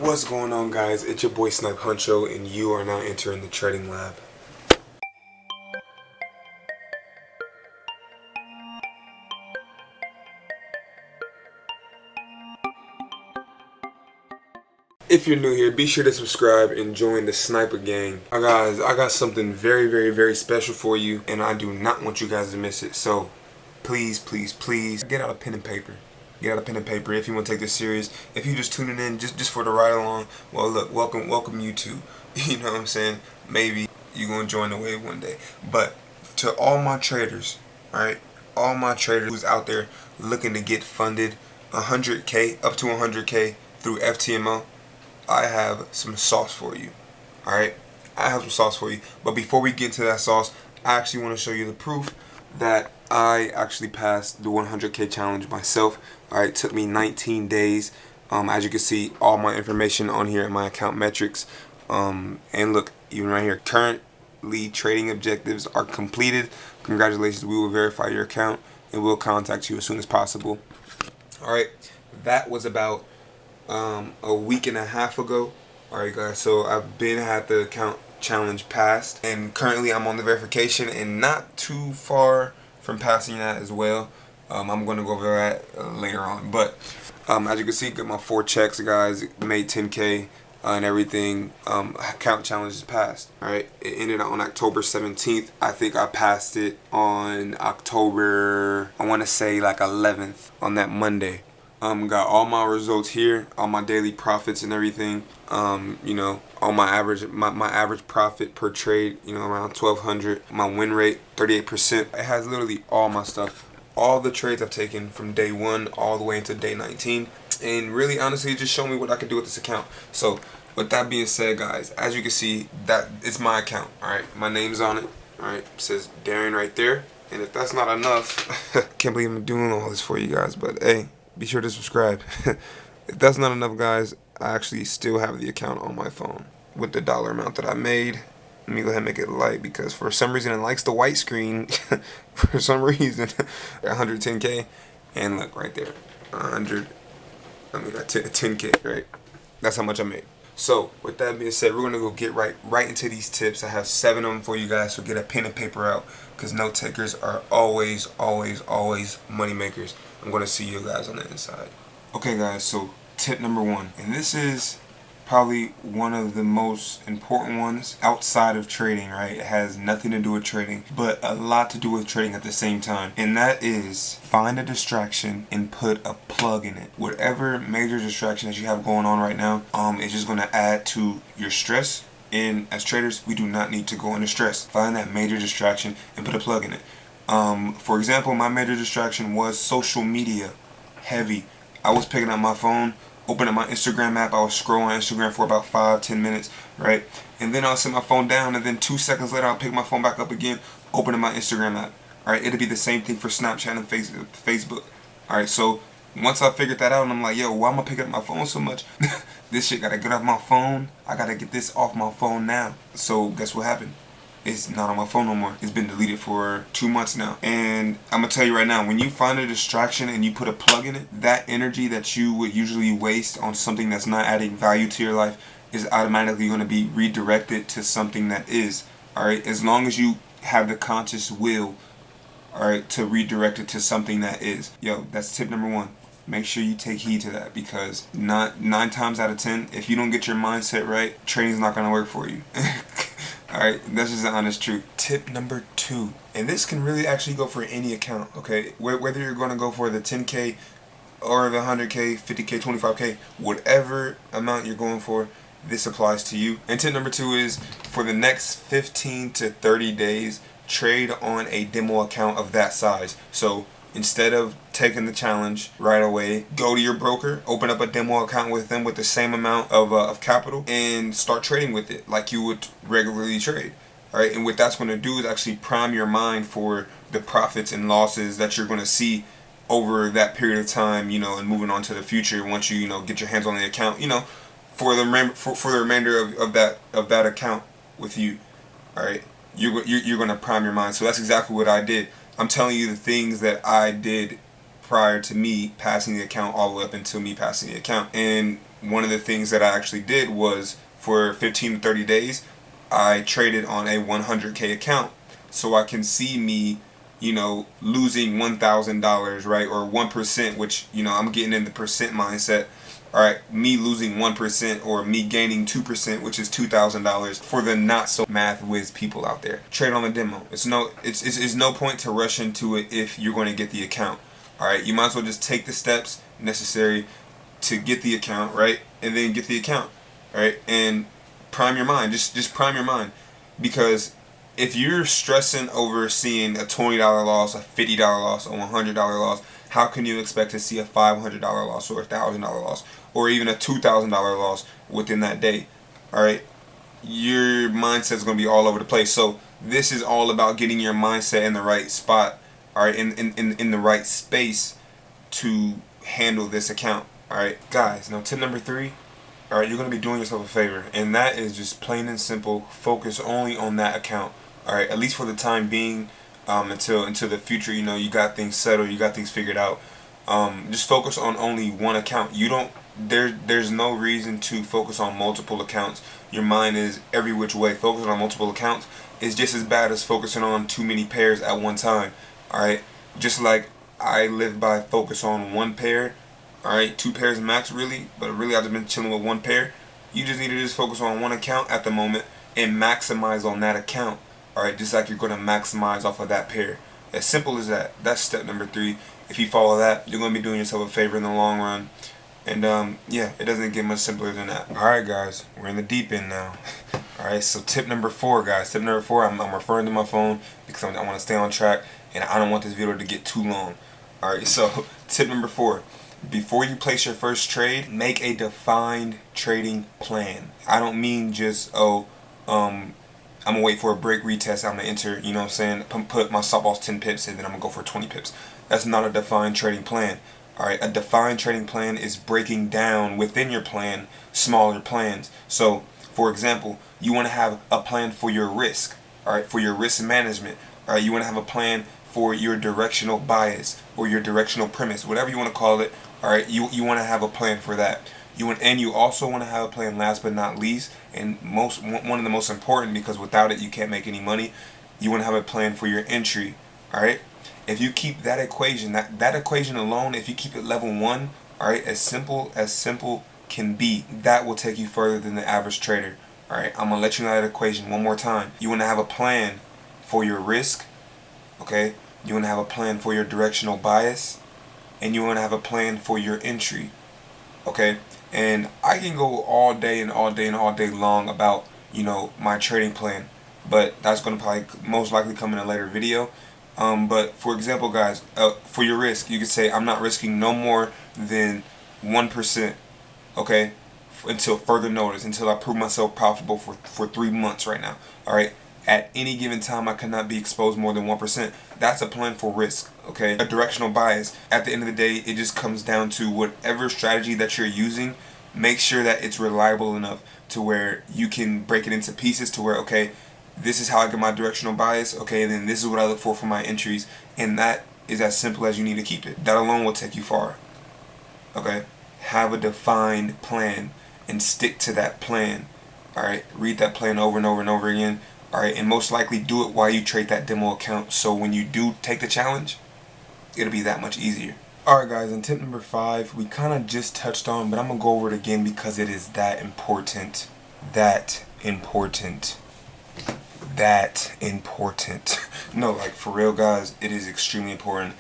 What's going on, guys? It's your boy Snipe Huncho, and you are now entering the trading lab. If you're new here, be sure to subscribe and join the Sniper gang. Guys, I got something very special for you, and I do not want you guys to miss it. So please get out a pen and paper. Get out a pen and paper if you want to take this serious. If you just tuning in just for the ride along, well, look, welcome you too. You know what I'm saying? Maybe you're gonna join the wave one day. But to all my traders, alright, all my traders who's out there looking to get funded 100K, up to 100K through Ftmo, I have some sauce for you. Alright? I have some sauce for you. But before we get to that sauce, I actually want to show you the proof that I actually passed the 100K challenge myself. Alright, it took me 19 days. As you can see, all my information on here in my account metrics. And look, even right here, currently trading objectives are completed. Congratulations, we will verify your account and we'll contact you as soon as possible. Alright, that was about a week and a half ago. Alright guys, so I've had the account challenge passed, and currently I'm on the verification and not too far from passing that as well. I'm going to go over that later on, but as you can see, got my 4 checks, guys, made 10K and everything. Account challenge is passed. Alright, it ended on October 17th. I think I passed it on October, I want to say like 11th, on that Monday. Got all my results here, all my daily profits and everything. You know, all my average profit per trade, you know, around 1,200. My win rate 38%. It has literally all my stuff, all the trades I've taken from day 1 all the way into day 19. And really, honestly, just show me what I can do with this account. So with that being said, guys, as you can see, that it's my account. All right, my name's on it. All right, it says Darren right there. And if that's not enough, can't believe I'm doing all this for you guys, but hey, be sure to subscribe. If that's not enough, guys, I actually still have the account on my phone with the dollar amount that I made. Let me go ahead and make it light because for some reason it likes the white screen. For some reason, 110K, and look right there, 100. I mean, 10K, right? That's how much I made. So with that being said, we're gonna go get right into these tips. I have 7 of them for you guys, so get a pen and paper out, because note takers are always money makers. I'm gonna see you guys on the inside. Okay guys, so tip number 1, and this is probably one of the most important ones outside of trading, right? It has nothing to do with trading, but a lot to do with trading at the same time. And that is, find a distraction and put a plug in it. Whatever major distraction that you have going on right now, is just gonna add to your stress. And as traders, we do not need to go into stress. Find that major distraction and put a plug in it. For example, my major distraction was social media heavy. I was picking up my phone, opening my Instagram app, I was scrolling Instagram for about 5-10 minutes, right? And then I'll set my phone down, and then 2 seconds later I'll pick my phone back up again, opening my Instagram app. Alright, it'll be the same thing for Snapchat and Facebook. Alright, so once I figured that out, and I'm like, yo, why am I picking up my phone so much? This shit gotta get off my phone. I gotta get this off my phone now. So guess what happened? It's not on my phone no more. It's been deleted for 2 months now. And I'm gonna tell you right now, when you find a distraction and you put a plug in it, that energy that you would usually waste on something that's not adding value to your life is automatically gonna be redirected to something that is. Alright, as long as you have the conscious will, alright, to redirect it to something that is. Yo, that's tip number 1. Make sure you take heed to that, because 9 times out of 10, if you don't get your mindset right, trading's not gonna work for you. Alright, that's just the honest truth. Tip number 2, and this can really actually go for any account, okay? Whether you're going to go for the 10K or the 100K, 50K, 25K, whatever amount you're going for, this applies to you. And tip number 2 is, for the next 15 to 30 days, trade on a demo account of that size. So instead of taking the challenge right away, go to your broker, open up a demo account with them with the same amount of capital, and start trading with it like you would regularly trade. Alright, and what that's going to do is actually prime your mind for the profits and losses that you're going to see over that period of time, you know, and moving on to the future once you know, get your hands on the account, you know, for the remainder of that account with you. Alright, you're going to prime your mind. So that's exactly what I did. I'm telling you the things that I did prior to me passing the account all the way up until me passing the account. And one of the things that I actually did was for 15 to 30 days, I traded on a 100K account, so I can see me, you know, losing $1,000, right, or 1%, which, you know, I'm getting in the percent mindset. All right, me losing 1% or me gaining 2%, which is $2,000, for the not so math whiz people out there. Trade on the demo. It's no point to rush into it if you're going to get the account. All right, you might as well just take the steps necessary to get the account, right, and then get the account, right, and prime your mind. Just prime your mind, because if you're stressing over seeing a $20 loss, a $50 loss, a $100 loss, how can you expect to see a $500 loss or a $1,000 loss or even a $2,000 loss within that day? All right, your mindset is going to be all over the place. So this is all about getting your mindset in the right spot, all right, in the right space to handle this account. All right, guys. Now, tip number 3. All right, you're going to be doing yourself a favor, and that is just plain and simple, focus only on that account. All right, at least for the time being, until the future. You know, you got things settled, you got things figured out. Just focus on only one account. You don't. There's no reason to focus on multiple accounts. Your mind is every which way. Focusing on multiple accounts is just as bad as focusing on too many pairs at one time. All right, just like I live by focus on one pair. All right, 2 pairs max, really, but really I've just been chilling with 1 pair. You just need to just focus on one account at the moment and maximize on that account. All right, just like you're going to maximize off of that pair. As simple as that. That's step number 3. If you follow that, you're going to be doing yourself a favor in the long run. And yeah, it doesn't get much simpler than that. All right, guys, we're in the deep end now. All right, so tip number 4, guys. Tip number 4, I'm referring to my phone because I want to stay on track and I don't want this video to get too long. All right, so tip number 4. Before you place your first trade, make a defined trading plan. I don't mean just, I'm gonna wait for a break retest, I'm gonna enter, you know what I'm saying, put my stop loss 10 pips and then I'm gonna go for 20 pips. That's not a defined trading plan. Alright, a defined trading plan is breaking down within your plan smaller plans. So, for example, you want to have a plan for your risk, alright, for your risk management. Alright, you want to have a plan for your directional bias or your directional premise, whatever you want to call it. Alright, you want to have a plan for that. You also want to have a plan, last but not least, and one of the most important, because without it you can't make any money. You want to have a plan for your entry. Alright, if you keep that equation, that equation alone, if you keep it level 1, alright, as simple can be, that will take you further than the average trader. Alright, I'm gonna let you know that equation one more time. You want to have a plan for your risk, okay? You want to have a plan for your directional bias, and you want to have a plan for your entry, okay? And I can go all day and all day and all day long about, you know, my trading plan, but that's going to probably most likely come in a later video. But for example, guys, for your risk, you could say I'm not risking no more than 1%, okay, until further notice, until I prove myself profitable for 3 months right now. All right, at any given time I cannot be exposed more than 1%. That's a plan for risk, okay? A directional bias, at the end of the day, it just comes down to whatever strategy that you're using, make sure that it's reliable enough to where you can break it into pieces to where, okay, this is how I get my directional bias, okay, and then this is what I look for my entries, and that is as simple as you need to keep it. That alone will take you far, okay? Have a defined plan and stick to that plan. All right, read that plan over and over and over again. All right, and most likely do it while you trade that demo account, so when you do take the challenge, it'll be that much easier. Alright guys, and tip number 5, we kind of just touched on, but I'm going to go over it again because it is that important. That important. No, like for real guys, it is extremely important.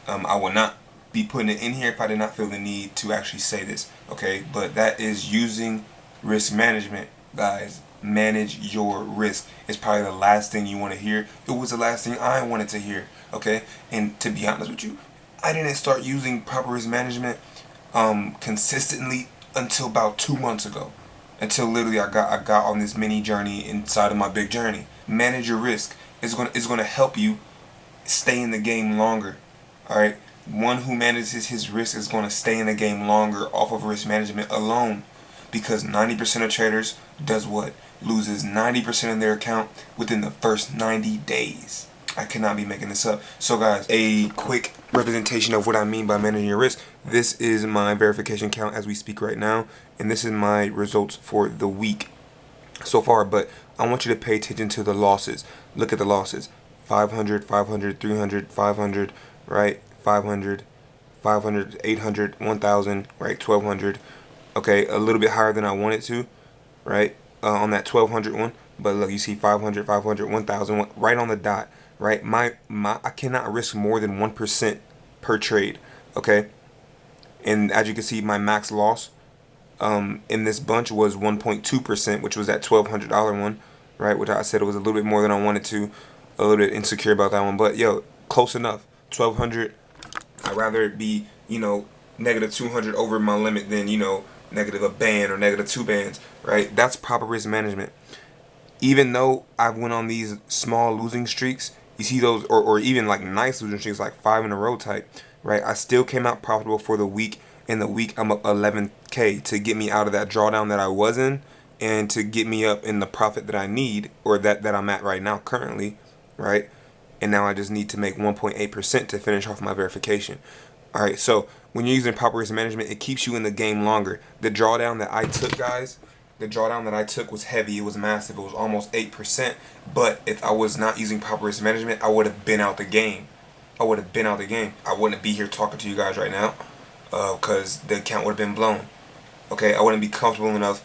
I will not be putting it in here if I did not feel the need to actually say this, okay? But that is using risk management, guys. Manage your risk. It's probably the last thing you want to hear. It was the last thing I wanted to hear, okay? And to be honest with you, I didn't start using proper risk management consistently until about 2 months ago. Until literally I got on this mini journey inside of my big journey. Manage your risk. It's gonna help you stay in the game longer. Alright? One who manages his risk is gonna stay in the game longer off of risk management alone. Because 90% of traders does what? Loses 90% of their account within the first 90 days. I cannot be making this up. So guys, a quick representation of what I mean by managing your risk. This is my verification count as we speak right now, and this is my results for the week so far. But I want you to pay attention to the losses. Look at the losses: 500, 500, 300, 500, right? 500, 500, 800, 1000, right? 1200. Okay, a little bit higher than I wanted to, right? On that 1200 one. But look, you see 500, 500, 1000, right on the dot, right? I cannot risk more than 1% per trade, okay? And as you can see, my max loss in this bunch was 1.2%, which was that $1,200 one, right? Which I said it was a little bit more than I wanted to, a little bit insecure about that one, but yo, close enough. 1200. I'd rather it be, you know, negative 200 over my limit than, you know, negative a band or negative 2 bands, right? That's proper risk management. Even though I've went on these small losing streaks, you see those, or even like nice losing streaks, like 5 in a row type, right? I still came out profitable for the week. In the week, I'm up 11K to get me out of that drawdown that I was in, and to get me up in the profit that I need, or that I'm at right now currently, right? And now I just need to make 1.8% to finish off my verification. All right, so when you're using proper risk management, it keeps you in the game longer. The drawdown that I took, guys, the drawdown that I took was heavy. It was massive. It was almost 8%. But if I was not using proper risk management, I would have been out the game. I would have been out the game. I wouldn't be here talking to you guys right now, because the account would have been blown. Okay, I wouldn't be comfortable enough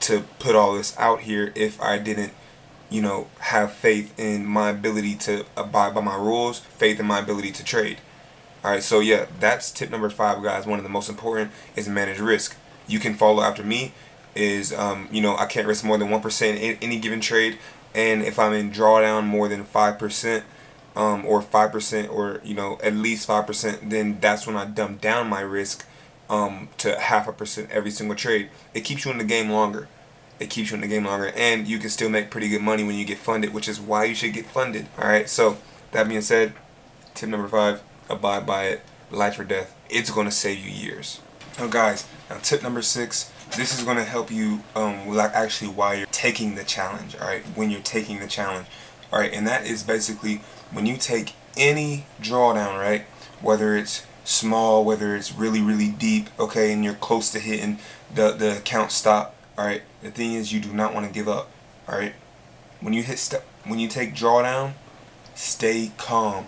to put all this out here if I didn't, you know, have faith in my ability to abide by my rules, faith in my ability to trade. Alright, so yeah, that's tip number 5, guys. One of the most important is manage risk. You can follow after me. Is you know, I can't risk more than 1% in any given trade, and if I'm in drawdown more than 5%, or 5%, or you know, at least 5%, then that's when I dump down my risk to 0.5% every single trade. It keeps you in the game longer. It keeps you in the game longer, and you can still make pretty good money when you get funded, which is why you should get funded. Alright, so that being said, tip number 5, abide by it, life or death. It's going to save you years. Now guys, now tip number 6, this is going to help you like actually while you're taking the challenge. Alright, when you're taking the challenge. Alright, and that is basically when you take any drawdown, right, whether it's small, whether it's really deep, okay, and you're close to hitting the account stop. Alright, the thing is, you do not want to give up. Alright, when you take drawdown, stay calm.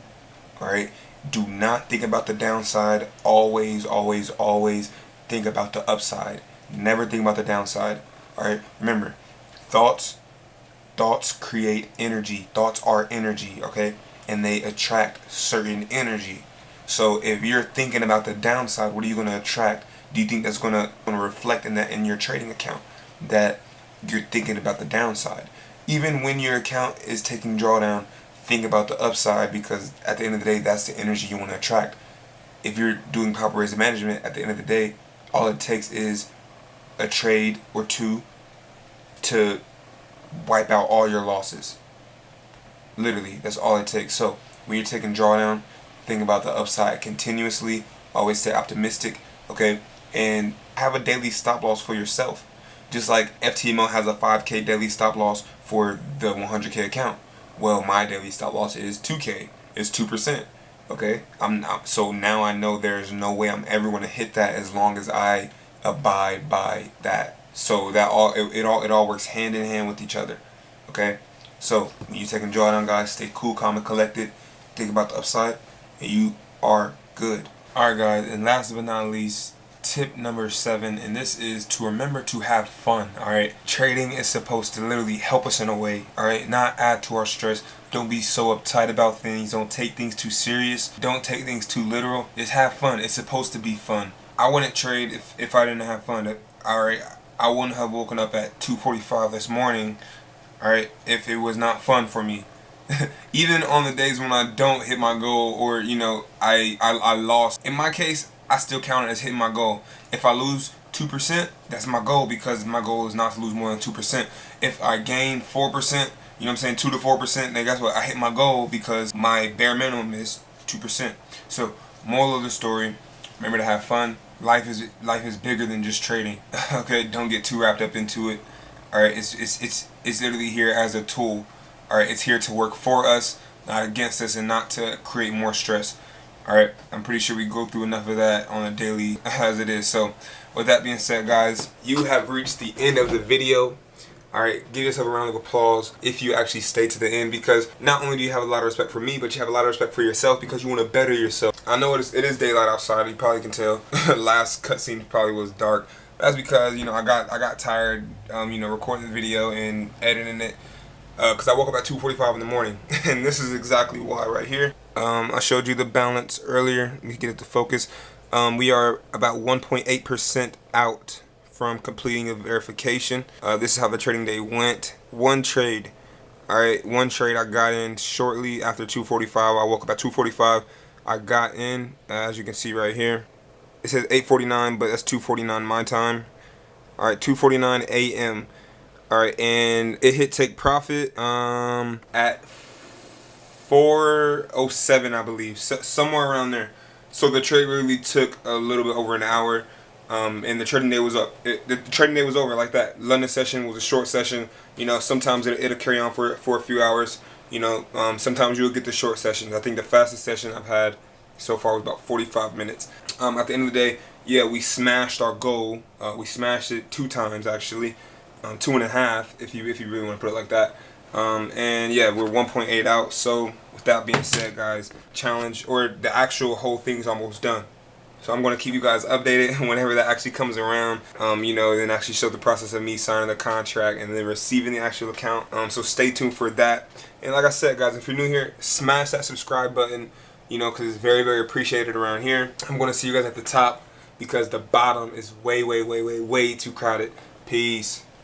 Alright, do not think about the downside. Always think about the upside. Never think about the downside. Alright, remember, thoughts create energy. Thoughts are energy, okay, and they attract certain energy. So if you're thinking about the downside, what are you going to attract? Do you think that's going to reflect in your trading account, that you're thinking about the downside? Even when your account is taking drawdown, think about the upside, because at the end of the day, that's the energy you want to attract. If you're doing proper risk management, at the end of the day, all it takes is a trade or two to wipe out all your losses. Literally, that's all it takes. So when you're taking drawdown, think about the upside continuously. Always stay optimistic, okay, and have a daily stop loss for yourself. Just like Ftmo has a 5K daily stop loss for the 100K account. Well, my daily stop loss is 2K. It's 2%. Okay, so now I know there's no way I'm ever going to hit that as long as I abide by that. So that it all works hand in hand with each other. Okay, so when you're taking drawdown, guys, stay cool, calm, and collected. Think about the upside, and you are good. Alright, guys, and last but not least, tip number 7, and this is to remember to have fun. Alright, trading is supposed to literally help us in a way, alright, not add to our stress. Don't be so uptight about things. Don't take things too serious. Don't take things too literal. Just have fun. It's supposed to be fun. I wouldn't trade if I didn't have fun. Alright, I wouldn't have woken up at 2:45 this morning, alright, if it was not fun for me. Even on the days when I don't hit my goal, or you know, I lost. In my case, I still count it as hitting my goal. If I lose 2%, that's my goal, because my goal is not to lose more than 2%. If I gain 4%, you know what I'm saying, 2 to 4%, then guess what? I hit my goal, because my bare minimum is 2%. So, moral of the story, remember to have fun. Life is bigger than just trading. Okay, don't get too wrapped up into it. All right, it's literally here as a tool. All right, it's here to work for us, not against us, and not to create more stress. Alright, I'm pretty sure we go through enough of that on a daily as it is. So with that being said, guys, you have reached the end of the video. Alright, give yourself a round of applause if you actually stay to the end, because not only do you have a lot of respect for me, but you have a lot of respect for yourself because you want to better yourself. I know it is daylight outside, you probably can tell. Last cutscene probably was dark. That's because, you know, I got tired, you know, recording the video and editing it. Because I woke up at 2:45 in the morning, and this is exactly why right here. I showed you the balance earlier. Let me get it to focus. We are about 1.8% out from completing a verification. This is how the trading day went. One trade. Alright, one trade I got in shortly after 2:45. I woke up at 2:45. I got in, as you can see right here. It says 8:49, but that's 2:49 my time. Alright, 2:49 a.m. Alright, and it hit take profit at 4:07, I believe, somewhere around there. So the trade really took a little bit over an hour, and the trading day was up. The trading day was over like that. London session was a short session. You know, sometimes it'll carry on for a few hours. You know, sometimes you'll get the short sessions. I think the fastest session I've had so far was about 45 minutes. At the end of the day, yeah, we smashed our goal. We smashed it 2 times actually. 2.5 if you really want to put it like that. And yeah, we're 1.8 out. So with that being said, guys, challenge, or the actual whole thing's almost done. So I'm going to keep you guys updated whenever that actually comes around. You know, then actually show the process of me signing the contract and then receiving the actual account. So stay tuned for that. And like I said, guys, if you're new here, smash that subscribe button, you know, because it's very, very appreciated around here. I'm going to see you guys at the top because the bottom is way, way, way, way, way too crowded. Peace.